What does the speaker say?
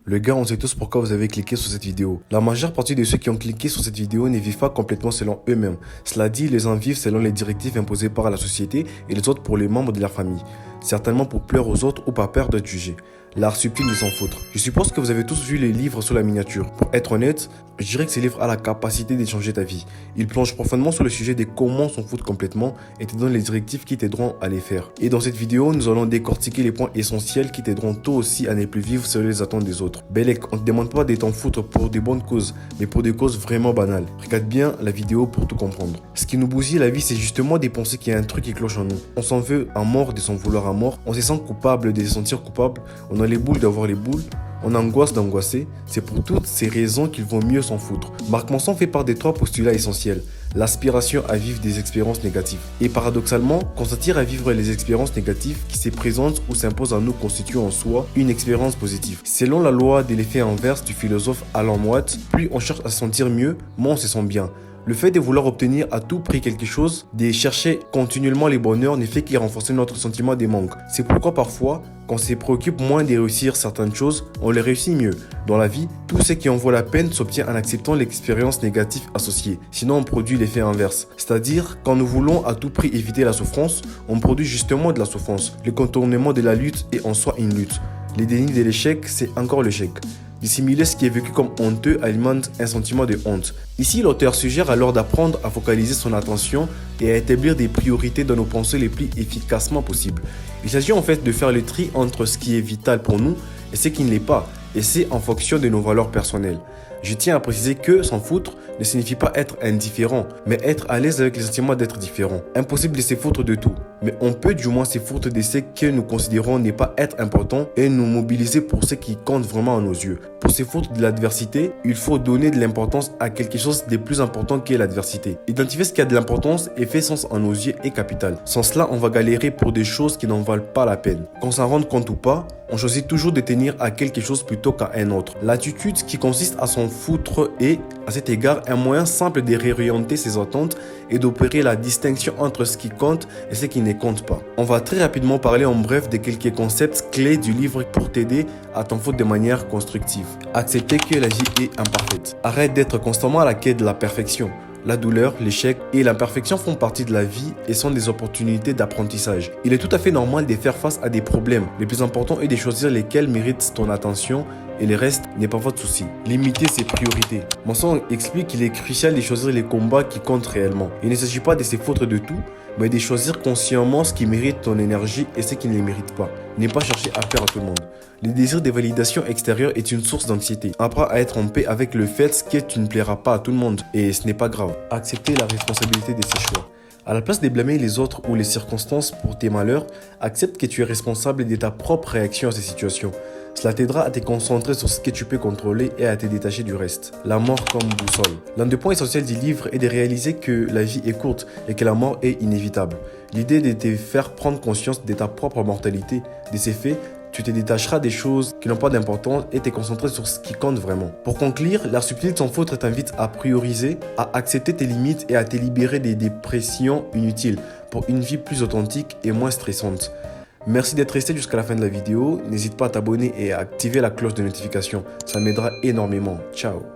Le gars, on sait tous pourquoi vous avez cliqué sur cette vidéo. La majeure partie de ceux qui ont cliqué sur cette vidéo ne vivent pas complètement selon eux-mêmes. Cela dit, les uns vivent selon les directives imposées par la société et les autres pour les membres de la famille. Certainement pour plaire aux autres ou par peur d'être jugés. L'art subtil de s'en foutre. Je suppose que vous avez tous vu les livres sur la miniature. Pour être honnête, je dirais que ces livres ont la capacité d'échanger ta vie. Ils plongent profondément sur le sujet de comment s'en foutre complètement et te donnent les directives qui t'aideront à les faire. Et dans cette vidéo, nous allons décortiquer les points essentiels qui t'aideront toi aussi à ne plus vivre selon les attentes des autres. Belek, on ne te demande pas de t'en foutre pour des bonnes causes, mais pour des causes vraiment banales. Regarde bien la vidéo pour tout comprendre. Ce qui nous bousille la vie, c'est justement des pensées qu'il y a un truc qui cloche en nous. On s'en veut à mort de s'en vouloir à mort, on se sent coupable de se sentir coupable, on a les boules d'avoir les boules, on angoisse d'angoisser. C'est pour toutes ces raisons qu'il vaut mieux s'en foutre. Marc Manson fait part des 3 postulats essentiels. L'aspiration à vivre des expériences négatives. Et paradoxalement, consentir à vivre les expériences négatives qui se présentent ou s'imposent à nous constitue en soi une expérience positive. Selon la loi de l'effet inverse du philosophe Alan Watts, plus on cherche à se sentir mieux, moins on se sent bien. Le fait de vouloir obtenir à tout prix quelque chose, de chercher continuellement les bonheurs, ne fait qu'y renforcer notre sentiment de manque. C'est pourquoi parfois, quand on se préoccupe moins de réussir certaines choses, on les réussit mieux. Dans la vie, tout ce qui en vaut la peine s'obtient en acceptant l'expérience négative associée. Sinon, on produit l'effet inverse. C'est-à-dire, quand nous voulons à tout prix éviter la souffrance, on produit justement de la souffrance. Le contournement de la lutte est en soi une lutte. Le déni de l'échec, c'est encore l'échec. Dissimuler ce qui est vécu comme honteux alimente un sentiment de honte. Ici, l'auteur suggère alors d'apprendre à focaliser son attention et à établir des priorités dans nos pensées les plus efficacement possible. Il s'agit en fait de faire le tri entre ce qui est vital pour nous et ce qui ne l'est pas, et c'est en fonction de nos valeurs personnelles. Je tiens à préciser que s'en foutre ne signifie pas être indifférent, mais être à l'aise avec le sentiment d'être différent. Impossible de se foutre de tout, mais on peut du moins se foutre de ce que nous considérons ne pas être important et nous mobiliser pour ce qui compte vraiment à nos yeux. Pour se foutre de l'adversité, il faut donner de l'importance à quelque chose de plus important qu'est l'adversité. Identifier ce qui a de l'importance et fait sens à nos yeux est capital. Sans cela, on va galérer pour des choses qui n'en valent pas la peine. Qu'on s'en rende compte ou pas, on choisit toujours de tenir à quelque chose plutôt qu'à un autre. L'attitude qui consiste à s'en foutre est, à cet égard, un moyen simple de réorienter ses attentes et d'opérer la distinction entre ce qui compte et ce qui ne compte pas. On va très rapidement parler en bref de quelques concepts clés du livre pour t'aider à t'en foutre de manière constructive. Accepter que la vie est imparfaite. Arrête d'être constamment à la quête de la perfection. La douleur, l'échec et l'imperfection font partie de la vie et sont des opportunités d'apprentissage. Il est tout à fait normal de faire face à des problèmes. Le plus important est de choisir lesquels méritent ton attention et le reste n'est pas votre souci. Limiter ses priorités. Manson explique qu'il est crucial de choisir les combats qui comptent réellement. Il ne s'agit pas de se foutre de tout, mais de choisir consciemment ce qui mérite ton énergie et ce qui ne les mérite pas. Ne pas chercher à plaire à tout le monde. Le désir de validation extérieure est une source d'anxiété. Apprends à être en paix avec le fait que tu ne plairas pas à tout le monde et ce n'est pas grave. Accepter la responsabilité de ses choix. À la place de blâmer les autres ou les circonstances pour tes malheurs, accepte que tu es responsable de ta propre réaction à ces situations. Cela t'aidera à te concentrer sur ce que tu peux contrôler et à te détacher du reste. La mort comme boussole. L'un des points essentiels du livre est de réaliser que la vie est courte et que la mort est inévitable. L'idée de te faire prendre conscience de ta propre mortalité, de ces faits, tu te détacheras des choses qui n'ont pas d'importance et te concentrer sur ce qui compte vraiment. Pour conclure, l'art subtil de s'en foutre t'invite à prioriser, à accepter tes limites et à te libérer des dépressions inutiles pour une vie plus authentique et moins stressante. Merci d'être resté jusqu'à la fin de la vidéo. N'hésite pas à t'abonner et à activer la cloche de notification. Ça m'aidera énormément. Ciao.